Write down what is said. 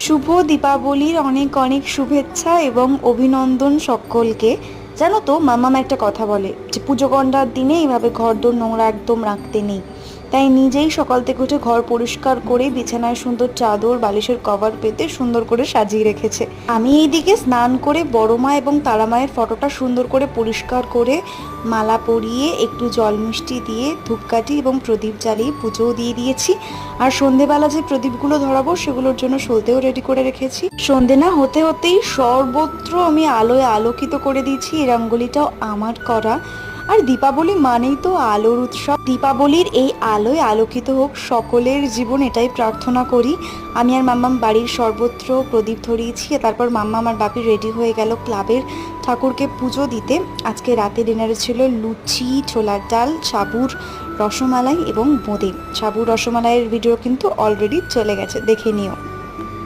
শুভ দীপাবলির অনেক অনেক শুভেচ্ছা এবং অভিনন্দন সকলকে। জানো তো, মাম্মাম একটা কথা বলে যে পুজো গন্ডার দিনে এইভাবে ঘরদোর নোংরা একদম রাখতে নেই। তাই নিজেই সকাল থেকে উঠে ঘর পরিষ্কার করে বিছানায় সুন্দর চাদর বালিশের কভার পেতে সুন্দর করে সাজিয়ে রেখেছে। আমি এইদিকে স্নান করে বড় মা এবং তারা মায়ের ফটোটা সুন্দর করে পরিষ্কার করে মালা পরিয়ে একটু জল মিষ্টি দিয়ে ধূপকাঠি এবং প্রদীপ জ্বালিয়ে পুজোও দিয়ে দিয়েছি। আর সন্ধেবেলা যে প্রদীপগুলো ধরাবো সেগুলোর জন্য সলতেও রেডি করে রেখেছি। সন্ধে না হতে হতেই সর্বত্র আমি আলোয় আলোকিত করে দিয়েছি। এই রঙ্গোলিটাও আমার করা। আর দীপাবলি মানেই তো আলোর উৎসব। দীপাবলির এই আলোয় আলোকিত হোক সকলের জীবন, এটাই প্রার্থনা করি। আমি আর মাম্মাম বাড়ির সর্বত্র প্রদীপ ধরিয়েছি। তারপর মাম্মাম আর বাপি রেডি হয়ে গেল ক্লাবের ঠাকুরকে পুজো দিতে। আজকে রাতে ডিনারে ছিল লুচি, ছোলার ডাল, সাবুর রসমালাই এবং বোঁদে। সাবুর রসমালাইয়ের ভিডিও কিন্তু অলরেডি চলে গেছে, দেখে নিও।